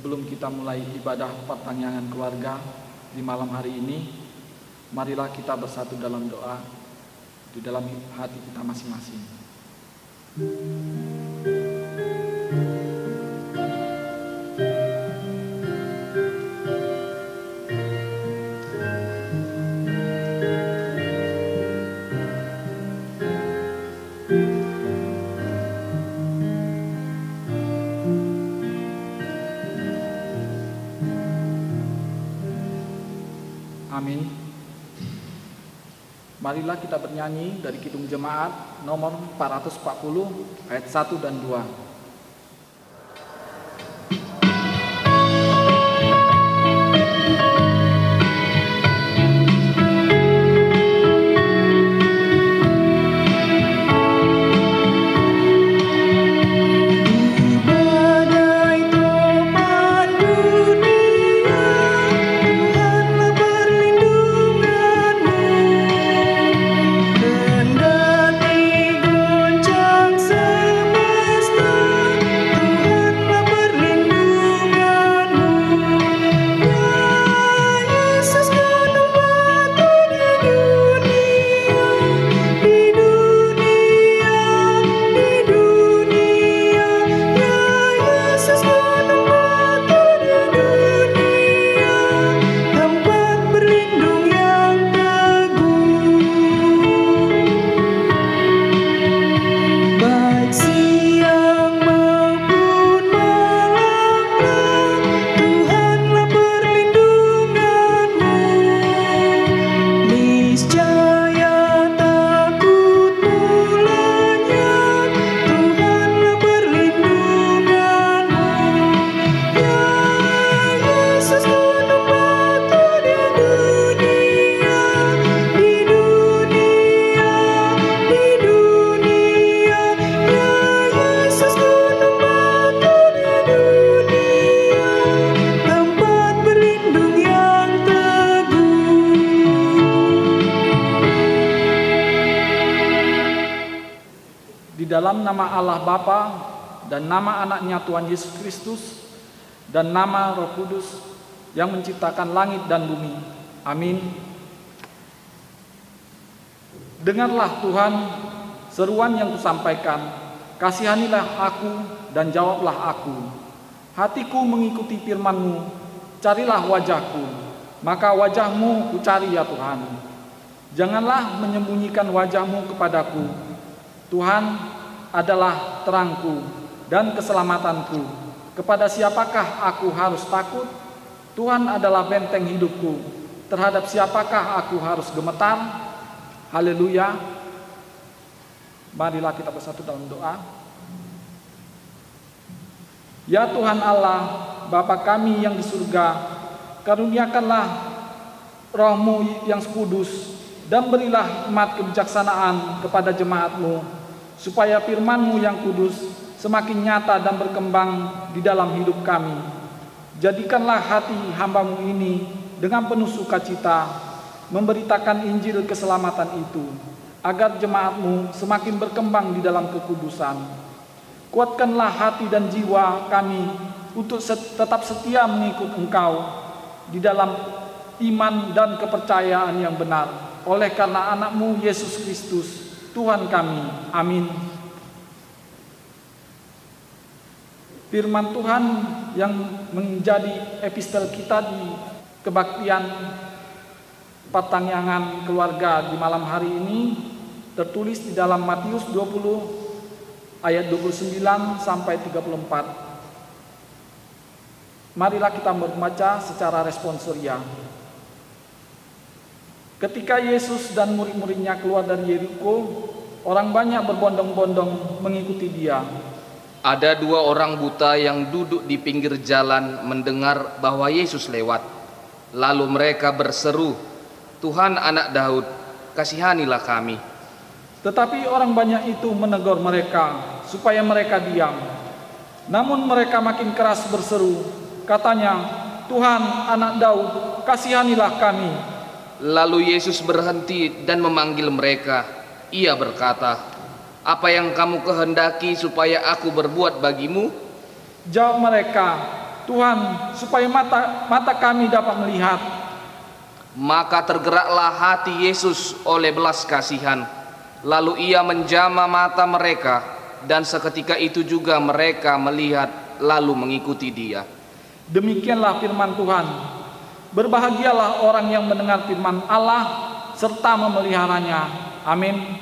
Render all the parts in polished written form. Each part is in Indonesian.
Sebelum kita mulai ibadah pertanyaan keluarga di malam hari ini, marilah kita bersatu dalam doa di dalam hati kita masing-masing. Amin. Marilah kita bernyanyi dari Kidung Jemaat nomor 440 ayat 1 dan 2. Dalam nama Allah Bapa dan nama anaknya Tuhan Yesus Kristus dan nama Roh Kudus yang menciptakan langit dan bumi. Amin. Dengarlah Tuhan seruan yang kusampaikan, kasihanilah aku dan jawablah aku. Hatiku mengikuti firman-Mu, carilah wajah-Ku, maka wajah-Mu kucari ya Tuhan. Janganlah menyembunyikan wajah-Mu kepadaku. Tuhan adalah terangku dan keselamatanku. Kepada siapakah aku harus takut? Tuhan adalah benteng hidupku. Terhadap siapakah aku harus gemetar? Haleluya. Marilah kita bersatu dalam doa. Ya Tuhan Allah, Bapa kami yang di surga, karuniakanlah Roh-Mu yang kudus dan berilah hikmat kebijaksanaan kepada jemaat-Mu, supaya firman-Mu yang kudus semakin nyata dan berkembang di dalam hidup kami. Jadikanlah hati hamba-Mu ini dengan penuh sukacita memberitakan Injil keselamatan itu, agar jemaat-Mu semakin berkembang di dalam kekudusan. Kuatkanlah hati dan jiwa kami untuk tetap setia mengikut Engkau di dalam iman dan kepercayaan yang benar, oleh karena anak-Mu Yesus Kristus Tuhan kami. Amin. Firman Tuhan yang menjadi epistel kita di kebaktian pertanyaan keluarga di malam hari ini tertulis di dalam Matius 20 ayat 29 sampai 34. Marilah kita membaca secara responsorial. Ketika Yesus dan murid-muridnya keluar dari Yeriko, orang banyak berbondong-bondong mengikuti Dia. Ada dua orang buta yang duduk di pinggir jalan mendengar bahwa Yesus lewat. Lalu mereka berseru, "Tuhan, Anak Daud, kasihanilah kami." Tetapi orang banyak itu menegur mereka supaya mereka diam. Namun mereka makin keras berseru, katanya, "Tuhan, Anak Daud, kasihanilah kami." Lalu Yesus berhenti dan memanggil mereka. Ia berkata, "Apa yang kamu kehendaki supaya aku berbuat bagimu?" Jawab mereka, Tuhan, supaya mata kami dapat melihat. Maka tergeraklah hati Yesus oleh belas kasihan, lalu ia menjamah mata mereka, dan seketika itu juga mereka melihat lalu mengikuti dia. Demikianlah firman Tuhan. Berbahagialah orang yang mendengar firman Allah serta memeliharanya. Amin.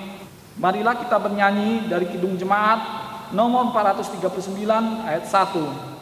Marilah kita bernyanyi dari Kidung Jemaat nomor 439 ayat 1.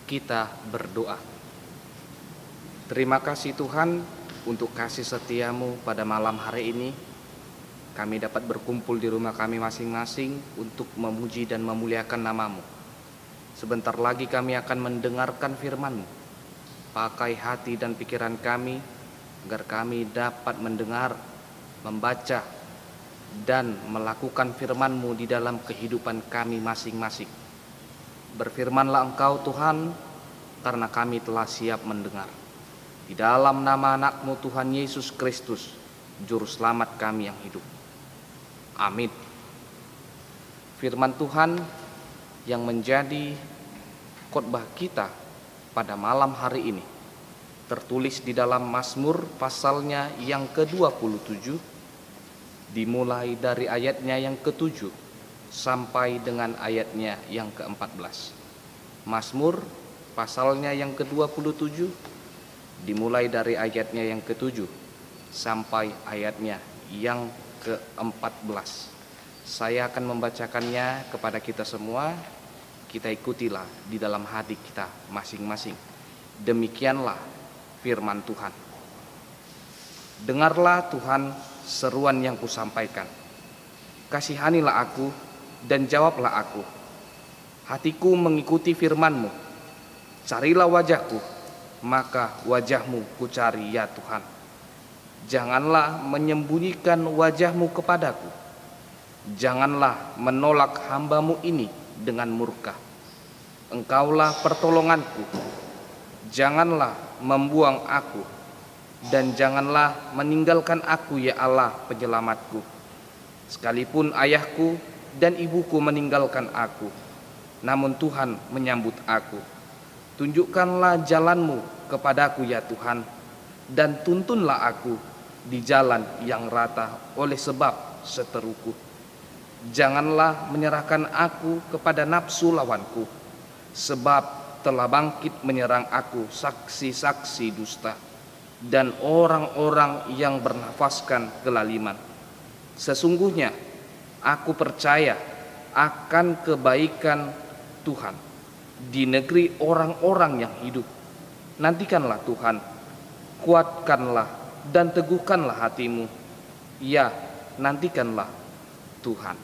Kita berdoa. Terima kasih Tuhan untuk kasih setiamu pada malam hari ini. Kami dapat berkumpul di rumah kami masing-masing untuk memuji dan memuliakan namamu. Sebentar lagi kami akan mendengarkan firman-Mu. Pakai hati dan pikiran kami agar kami dapat mendengar, membaca, dan melakukan firman-Mu di dalam kehidupan kami masing-masing. Berfirmanlah Engkau Tuhan, karena kami telah siap mendengar. Di dalam nama anak-Mu Tuhan Yesus Kristus, Juru Selamat kami yang hidup. Amin. Firman Tuhan yang menjadi khotbah kita pada malam hari ini tertulis di dalam Mazmur pasalnya yang ke-27, dimulai dari ayatnya yang ke-7 sampai dengan ayatnya yang ke-14. Mazmur pasalnya yang ke-27 dimulai dari ayatnya yang ke-7 sampai ayatnya yang ke-14. Saya akan membacakannya kepada kita semua. Kita ikutilah di dalam hati kita masing-masing. Demikianlah firman Tuhan. Dengarlah Tuhan seruan yang kusampaikan. Kasihanilah aku dan jawablah aku. Hatiku mengikuti firman-Mu. Carilah wajah-Ku, maka wajah-Mu kucari ya Tuhan. Janganlah menyembunyikan wajah-Mu kepadaku. Janganlah menolak hamba-Mu ini dengan murka. Engkaulah pertolonganku. Janganlah membuang aku, dan janganlah meninggalkan aku ya Allah penyelamatku. Sekalipun ayahku dan ibuku meninggalkan aku, namun Tuhan menyambut aku. Tunjukkanlah jalan-Mu kepadaku ya Tuhan, dan tuntunlah aku di jalan yang rata oleh sebab seteruku. Janganlah menyerahkan aku kepada nafsu lawanku, sebab telah bangkit menyerang aku saksi-saksi dusta dan orang-orang yang bernafaskan kelaliman. Sesungguhnya aku percaya akan kebaikan Tuhan di negeri orang-orang yang hidup. Nantikanlah Tuhan, kuatkanlah dan teguhkanlah hatimu. Ya, nantikanlah Tuhan.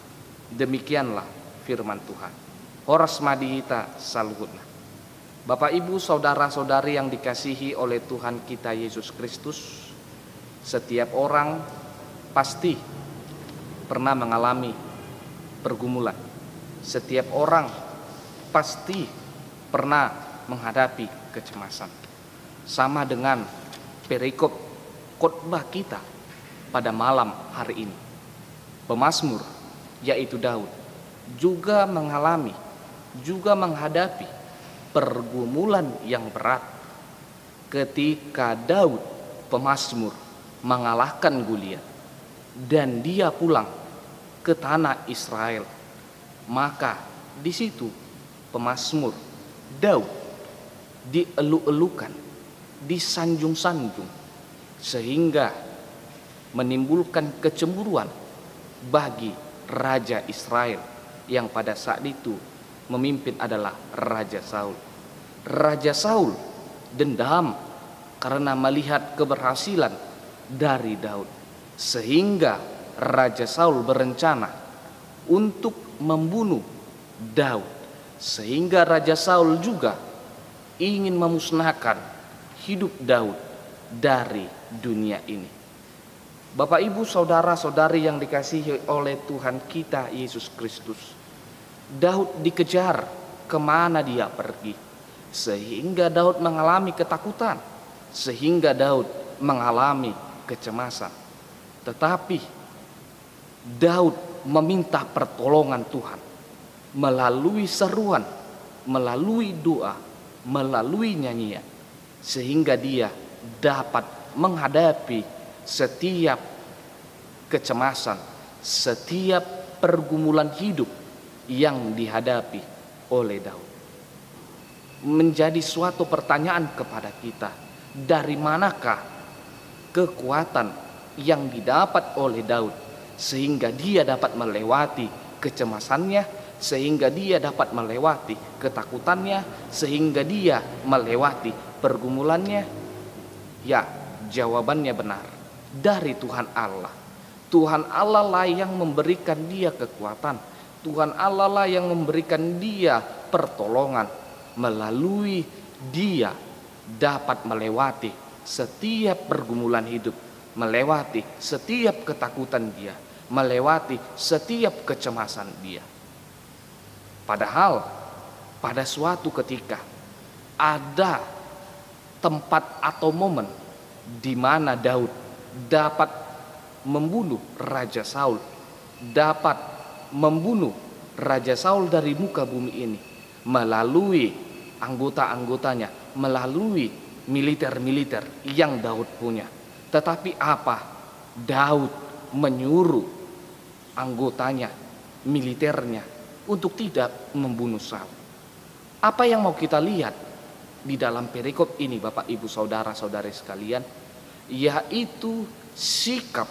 Demikianlah firman Tuhan. Horas madihita saluhutna. Bapak Ibu saudara-saudari yang dikasihi oleh Tuhan kita Yesus Kristus, setiap orang pasti pernah mengalami pergumulan. Setiap orang pasti pernah menghadapi kecemasan. Sama dengan perikop khotbah kita pada malam hari ini. Pemazmur yaitu Daud juga menghadapi pergumulan yang berat ketika Daud pemazmur mengalahkan Goliat dan dia pulang ke tanah Israel. Maka di situ pemazmur Daud dielu-elukan, disanjung-sanjung, sehingga menimbulkan kecemburuan bagi Raja Israel yang pada saat itu memimpin adalah Raja Saul. Raja Saul dendam karena melihat keberhasilan dari Daud, sehingga Raja Saul berencana untuk membunuh Daud, sehingga Raja Saul juga ingin memusnahkan hidup Daud dari dunia ini. Bapak, Ibu, saudara-saudari yang dikasihi oleh Tuhan kita Yesus Kristus, Daud dikejar kemana dia pergi, sehingga Daud mengalami ketakutan, sehingga Daud mengalami kecemasan. Tetapi Daud meminta pertolongan Tuhan melalui seruan, melalui doa, melalui nyanyian, sehingga dia dapat menghadapi setiap kecemasan, setiap pergumulan hidup yang dihadapi oleh Daud. Menjadi suatu pertanyaan kepada kita, dari manakah kekuatan yang didapat oleh Daud sehingga dia dapat melewati kecemasannya, sehingga dia dapat melewati ketakutannya, sehingga dia melewati pergumulannya? Ya, jawabannya benar, dari Tuhan Allah. Tuhan Allah lah yang memberikan dia kekuatan. Tuhan Allah lah yang memberikan dia pertolongan. Melalui dia dapat melewati setiap pergumulan hidup, melewati setiap ketakutan dia, melewati setiap kecemasan dia. Padahal pada suatu ketika ada tempat atau momen di mana Daud dapat membunuh Raja Saul, dapat membunuh Raja Saul dari muka bumi ini melalui anggota-anggotanya, melalui militer-militer yang Daud punya. Tetapi apa? Daud menyuruh anggotanya, militernya, untuk tidak membunuh Saul. Apa yang mau kita lihat di dalam perikop ini, Bapak, Ibu, saudara-saudari sekalian? Yaitu sikap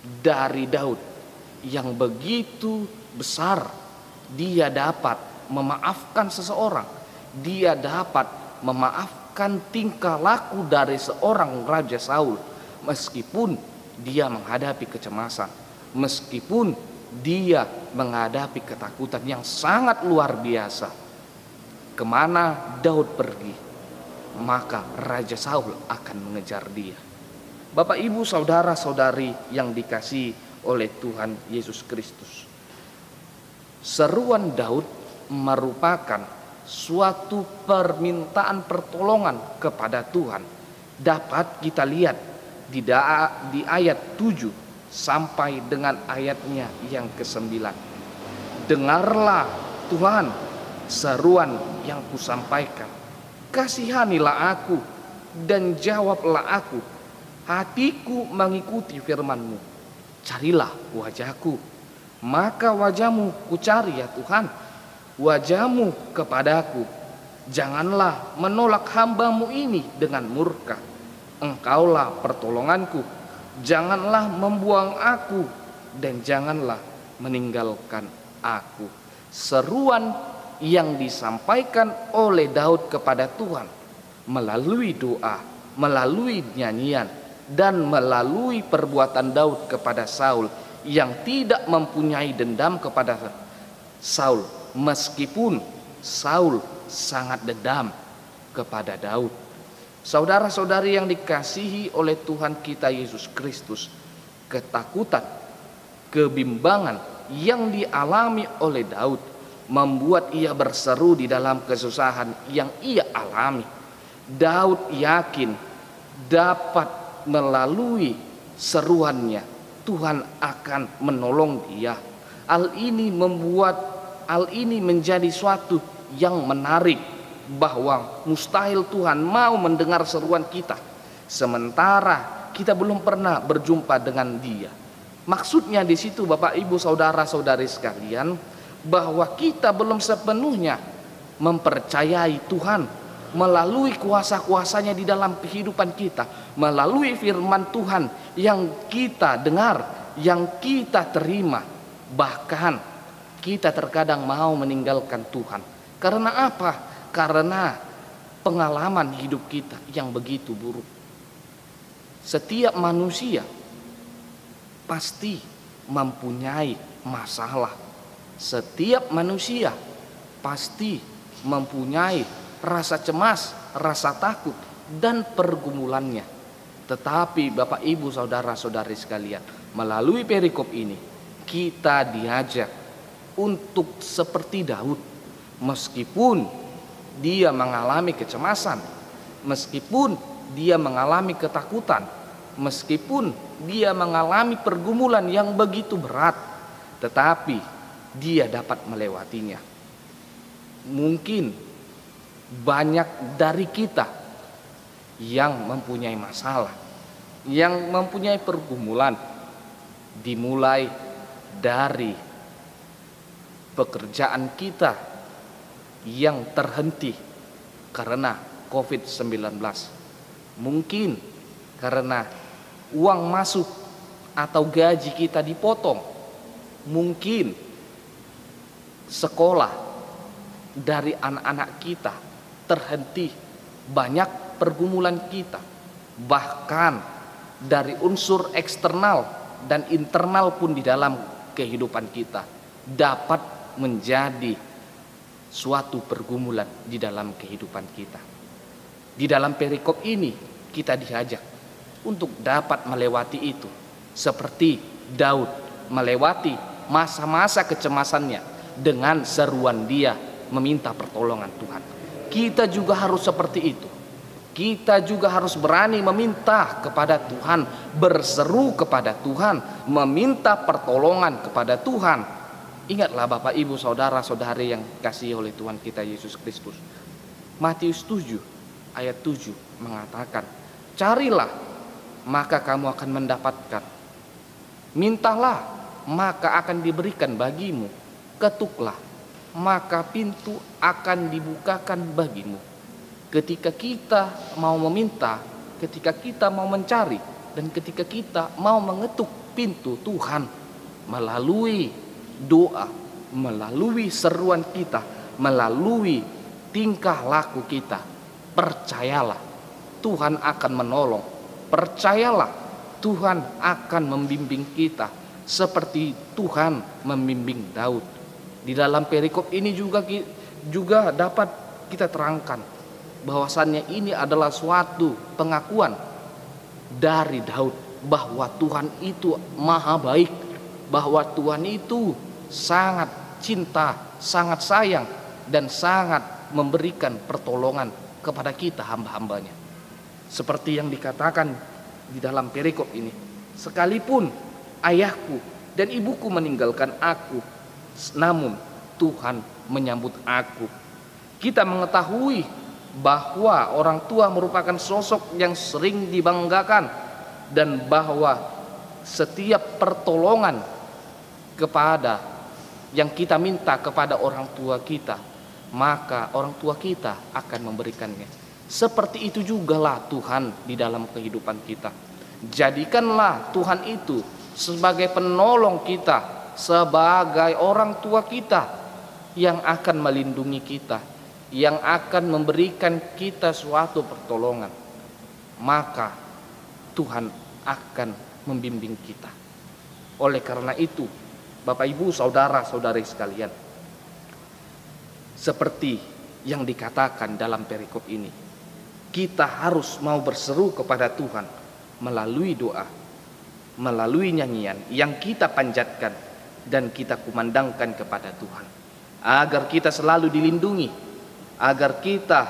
dari Daud yang begitu besar. Dia dapat memaafkan seseorang, dia dapat memaafkan tingkah laku dari seorang Raja Saul, meskipun dia menghadapi kecemasan, meskipun dia menghadapi ketakutan yang sangat luar biasa. Kemana Daud pergi, maka Raja Saul akan mengejar dia. Bapak, Ibu, saudara-saudari yang dikasihi oleh Tuhan Yesus Kristus, seruan Daud merupakan suatu permintaan pertolongan kepada Tuhan. Dapat kita lihat di ayat 7 sampai dengan ayatnya yang ke-9. Dengarlah Tuhan seruan yang kusampaikan, kasihanilah aku dan jawablah aku. Hatiku mengikuti firman-Mu. Carilah wajah-Ku, maka wajah-Mu kucari ya Tuhan, wajah-Mu kepadaku. Janganlah menolak hamba-Mu ini dengan murka. Engkaulah pertolonganku, janganlah membuang aku dan janganlah meninggalkan aku. Seruan yang disampaikan oleh Daud kepada Tuhan melalui doa, melalui nyanyian, dan melalui perbuatan Daud kepada Saul yang tidak mempunyai dendam kepada Saul, meskipun Saul sangat dendam kepada Daud. Saudara-saudari yang dikasihi oleh Tuhan kita Yesus Kristus, ketakutan, kebimbangan yang dialami oleh Daud membuat ia berseru di dalam kesusahan yang ia alami. Daud yakin dapat melalui seruannya Tuhan akan menolong dia. Hal ini menjadi suatu yang menarik, bahwa mustahil Tuhan mau mendengar seruan kita sementara kita belum pernah berjumpa dengan dia. Maksudnya di situ, Bapak, Ibu, saudara-saudari sekalian, bahwa kita belum sepenuhnya mempercayai Tuhan, melalui kuasa-kuasanya di dalam kehidupan kita, melalui firman Tuhan yang kita dengar, yang kita terima. Bahkan kita terkadang mau meninggalkan Tuhan. Karena apa? Karena pengalaman hidup kita yang begitu buruk. Setiap manusia pasti mempunyai masalah. Setiap manusia pasti mempunyai rasa cemas, rasa takut, dan pergumulannya. Tetapi Bapak Ibu saudara-saudari sekalian, melalui perikop ini kita diajak untuk seperti Daud. Meskipun dia mengalami kecemasan, meskipun dia mengalami ketakutan, meskipun dia mengalami pergumulan yang begitu berat, tetapi dia dapat melewatinya. Mungkin banyak dari kita yang mempunyai masalah, yang mempunyai pergumulan, dimulai dari pekerjaan kita yang terhenti karena COVID-19. Mungkin karena uang masuk atau gaji kita dipotong. Mungkin sekolah dari anak-anak kita terhenti. Banyak pergumulan kita. Bahkan dari unsur eksternal dan internal pun di dalam kehidupan kita dapat menjadi suatu pergumulan di dalam kehidupan kita. Di dalam perikop ini kita diajak untuk dapat melewati itu, seperti Daud melewati masa-masa kecemasannya dengan seruan dia meminta pertolongan Tuhan. Kita juga harus seperti itu. Kita juga harus berani meminta kepada Tuhan, berseru kepada Tuhan, meminta pertolongan kepada Tuhan. Ingatlah Bapak Ibu saudara-saudari yang dikasihi oleh Tuhan kita Yesus Kristus. Matius 7 ayat 7 mengatakan, carilah maka kamu akan mendapatkan. Mintalah maka akan diberikan bagimu. Ketuklah maka pintu akan dibukakan bagimu. Ketika kita mau meminta, ketika kita mau mencari, dan ketika kita mau mengetuk pintu Tuhan melalui doa, melalui seruan kita, melalui tingkah laku kita, percayalah Tuhan akan menolong. Percayalah Tuhan akan membimbing kita seperti Tuhan membimbing Daud. Di dalam perikop ini juga dapat kita terangkan bahwasannya ini adalah suatu pengakuan dari Daud bahwa Tuhan itu maha baik, bahwa Tuhan itu sangat cinta, sangat sayang, dan sangat memberikan pertolongan kepada kita hamba-hambanya. Seperti yang dikatakan di dalam perikop ini, sekalipun ayahku dan ibuku meninggalkan aku, namun Tuhan menyambut aku. Kita mengetahui bahwa orang tua merupakan sosok yang sering dibanggakan, dan bahwa setiap pertolongan kepada yang kita minta kepada orang tua kita, maka orang tua kita akan memberikannya. Seperti itu jugalah Tuhan di dalam kehidupan kita. Jadikanlah Tuhan itu sebagai penolong kita, sebagai orang tua kita yang akan melindungi kita, yang akan memberikan kita suatu pertolongan. Maka Tuhan akan membimbing kita. Oleh karena itu, Bapak Ibu saudara-saudari sekalian, seperti yang dikatakan dalam perikop ini, kita harus mau berseru kepada Tuhan melalui doa, melalui nyanyian yang kita panjatkan dan kita kumandangkan kepada Tuhan, agar kita selalu dilindungi, agar kita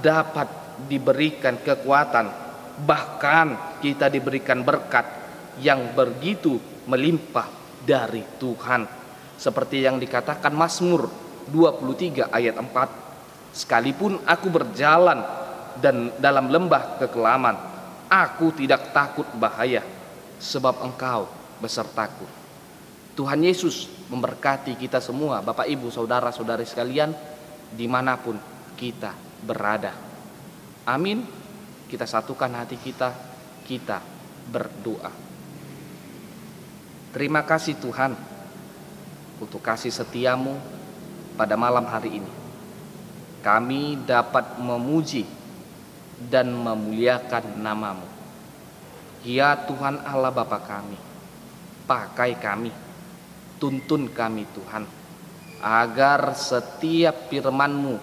dapat diberikan kekuatan, bahkan kita diberikan berkat yang begitu melimpah dari Tuhan. Seperti yang dikatakan Mazmur 23 ayat 4, sekalipun aku berjalan dan dalam lembah kekelaman, aku tidak takut bahaya, sebab Engkau besertaku. Tuhan Yesus memberkati kita semua, Bapak Ibu saudara-saudari sekalian, dimanapun kita berada. Amin. Kita satukan hati kita, kita berdoa. Terima kasih Tuhan untuk kasih setiamu pada malam hari ini. Kami dapat memuji dan memuliakan namamu. Ya Tuhan Allah Bapa kami, pakai kami, tuntun kami Tuhan, agar setiap firman-Mu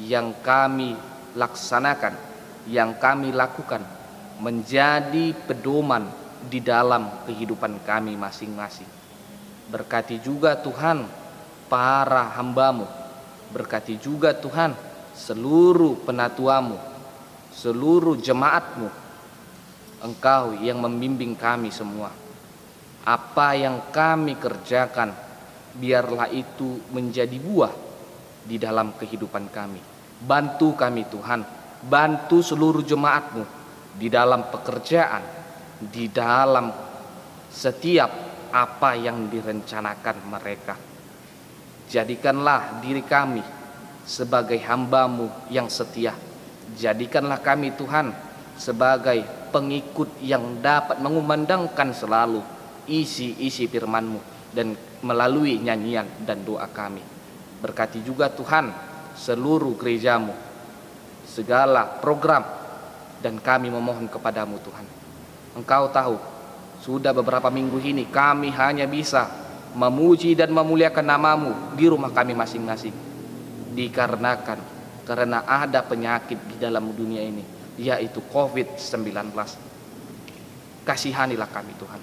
yang kami laksanakan, yang kami lakukan, menjadi pedoman di dalam kehidupan kami masing-masing. Berkati juga Tuhan para hamba-Mu, berkati juga Tuhan seluruh penatua-Mu, seluruh jemaat-Mu. Engkau yang membimbing kami semua. Apa yang kami kerjakan, biarlah itu menjadi buah di dalam kehidupan kami. Bantu kami Tuhan, bantu seluruh jemaat-Mu di dalam pekerjaan, di dalam setiap apa yang direncanakan mereka. Jadikanlah diri kami sebagai hamba-Mu yang setia. Jadikanlah kami Tuhan sebagai pengikut yang dapat mengumandangkan selalu isi-isi firman-Mu dan melalui nyanyian dan doa kami. Berkati juga Tuhan seluruh gereja-Mu, segala program, dan kami memohon kepadamu Tuhan. Engkau tahu, sudah beberapa minggu ini kami hanya bisa memuji dan memuliakan namamu di rumah kami masing-masing, karena ada penyakit di dalam dunia ini, yaitu COVID-19. Kasihanilah kami Tuhan,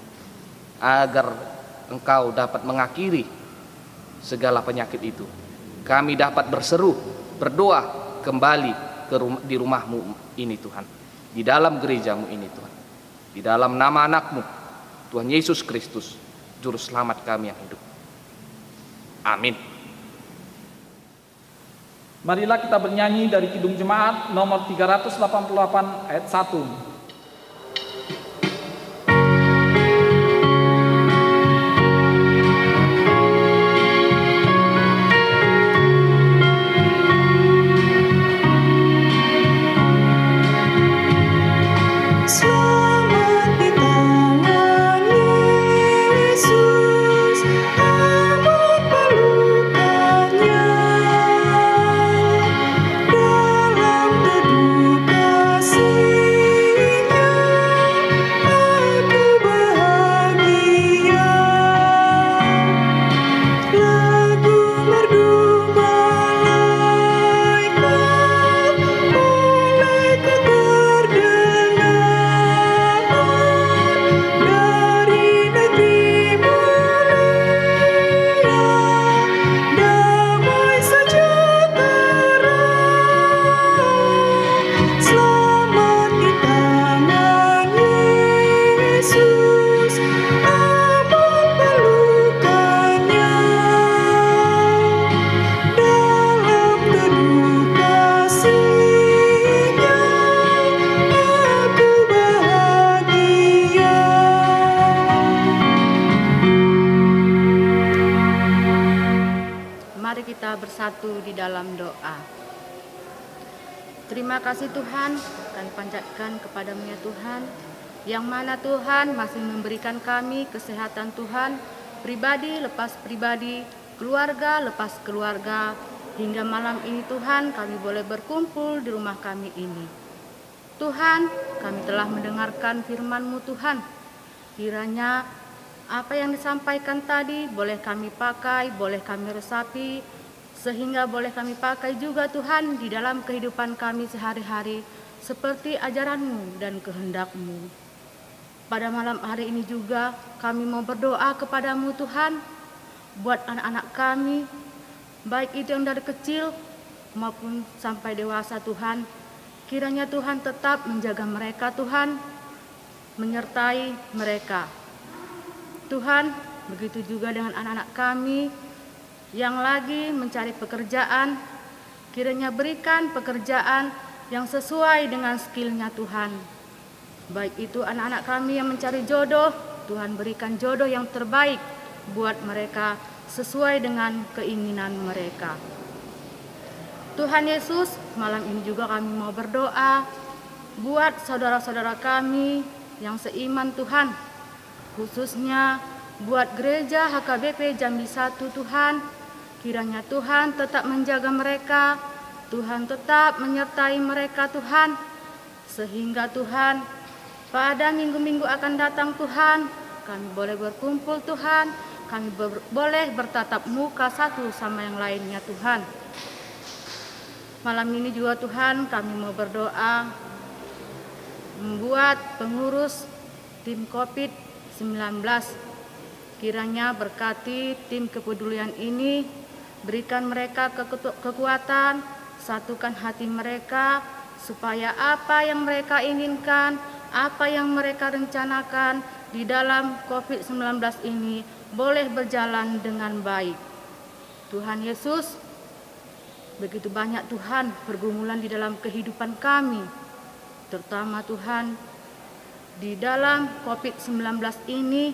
agar Engkau dapat mengakhiri segala penyakit itu. Kami dapat berseru, berdoa kembali di rumah-Mu ini Tuhan, di dalam gereja-Mu ini Tuhan, di dalam nama anak-Mu Tuhan Yesus Kristus, Juru Selamat kami yang hidup. Amin. Marilah kita bernyanyi dari Kidung Jemaat nomor 388 ayat 1. Bersatu di dalam doa. Terima kasih Tuhan, kami panjatkan kepadamu ya Tuhan, yang mana Tuhan masih memberikan kami kesehatan Tuhan, pribadi lepas pribadi, keluarga lepas keluarga, hingga malam ini Tuhan kami boleh berkumpul di rumah kami ini. Tuhan, kami telah mendengarkan firman-Mu Tuhan, kiranya apa yang disampaikan tadi boleh kami pakai, boleh kami resapi, sehingga boleh kami pakai juga Tuhan di dalam kehidupan kami sehari-hari seperti ajaran-Mu dan kehendak-Mu. Pada malam hari ini juga kami mau berdoa kepadamu Tuhan, buat anak-anak kami, baik itu yang dari kecil maupun sampai dewasa Tuhan. Kiranya Tuhan tetap menjaga mereka Tuhan, menyertai mereka. Tuhan, begitu juga dengan anak-anak kami yang lagi mencari pekerjaan, kiranya berikan pekerjaan yang sesuai dengan skillnya Tuhan. Baik itu anak-anak kami yang mencari jodoh, Tuhan berikan jodoh yang terbaik buat mereka sesuai dengan keinginan mereka. Tuhan Yesus, malam ini juga kami mau berdoa buat saudara-saudara kami yang seiman Tuhan, khususnya buat gereja HKBP Jambi 1 Tuhan. Kiranya Tuhan tetap menjaga mereka, Tuhan tetap menyertai mereka Tuhan, sehingga Tuhan pada minggu-minggu akan datang Tuhan, kami boleh berkumpul Tuhan, kami boleh bertatap muka satu sama yang lainnya Tuhan. Malam ini juga Tuhan kami mau berdoa membuat pengurus tim COVID-19. Kiranya berkati tim kepedulian ini, berikan mereka kekuatan, satukan hati mereka, supaya apa yang mereka inginkan, apa yang mereka rencanakan di dalam COVID-19 ini boleh berjalan dengan baik. Tuhan Yesus, begitu banyak Tuhan pergumulan di dalam kehidupan kami, terutama Tuhan di dalam COVID-19 ini,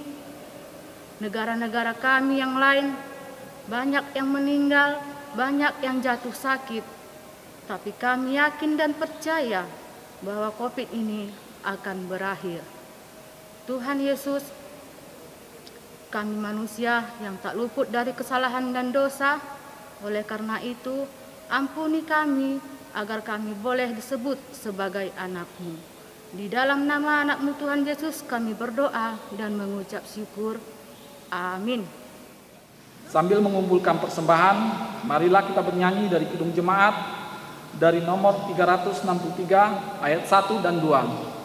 negara-negara kami yang lain banyak yang meninggal, banyak yang jatuh sakit. Tapi kami yakin dan percaya bahwa COVID ini akan berakhir. Tuhan Yesus, kami manusia yang tak luput dari kesalahan dan dosa. Oleh karena itu, ampuni kami agar kami boleh disebut sebagai anak-Mu. Di dalam nama anak-Mu Tuhan Yesus kami berdoa dan mengucap syukur. Amin. Sambil mengumpulkan persembahan, marilah kita bernyanyi dari Kidung Jemaat dari nomor 363 ayat 1 dan 2.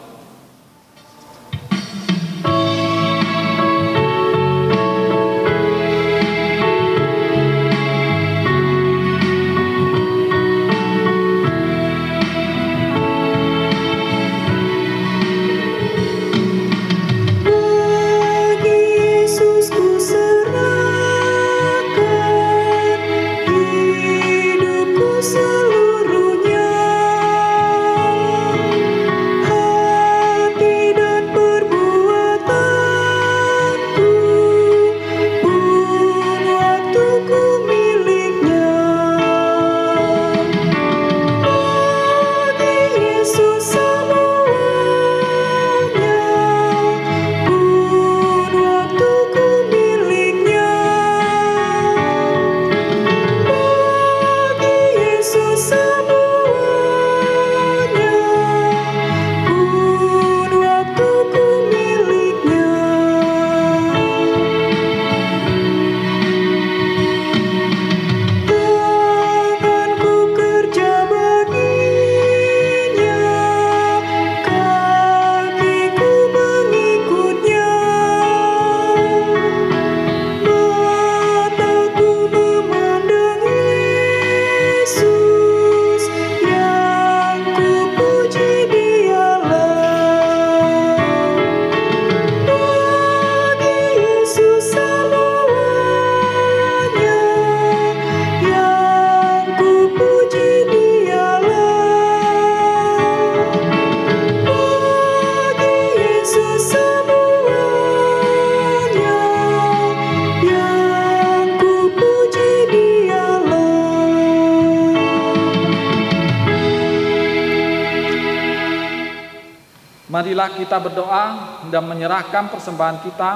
Marilah kita berdoa dan menyerahkan persembahan kita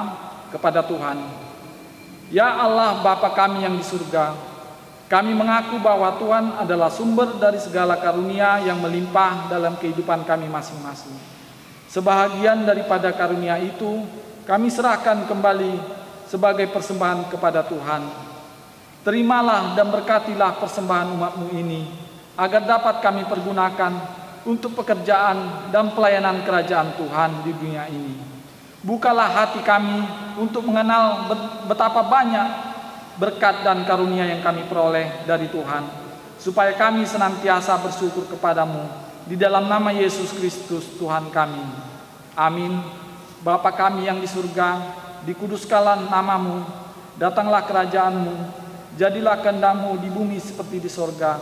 kepada Tuhan. Ya Allah Bapa kami yang di surga, kami mengaku bahwa Tuhan adalah sumber dari segala karunia yang melimpah dalam kehidupan kami masing-masing. Sebahagian daripada karunia itu kami serahkan kembali sebagai persembahan kepada Tuhan. Terimalah dan berkatilah persembahan umat-Mu ini, agar dapat kami pergunakan untuk pekerjaan dan pelayanan kerajaan Tuhan di dunia ini. Bukalah hati kami untuk mengenal betapa banyak berkat dan karunia yang kami peroleh dari Tuhan, supaya kami senantiasa bersyukur kepadamu di dalam nama Yesus Kristus Tuhan kami. Amin. Bapa kami yang di surga, dikuduskanlah namamu, datanglah kerajaanmu, jadilah kehendak-Mu di bumi seperti di sorga.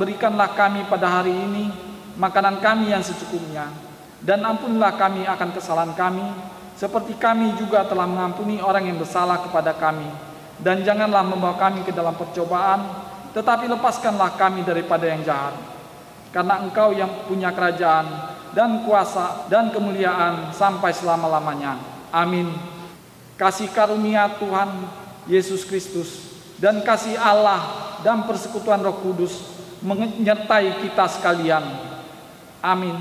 Berikanlah kami pada hari ini makanan kami yang secukupnya, dan ampunilah kami akan kesalahan kami, seperti kami juga telah mengampuni orang yang bersalah kepada kami. Dan janganlah membawa kami ke dalam percobaan, tetapi lepaskanlah kami daripada yang jahat. Karena Engkau yang punya kerajaan dan kuasa dan kemuliaan sampai selama-lamanya. Amin. Kasih karunia Tuhan Yesus Kristus dan kasih Allah dan persekutuan Roh Kudus menyertai kita sekalian. Amin.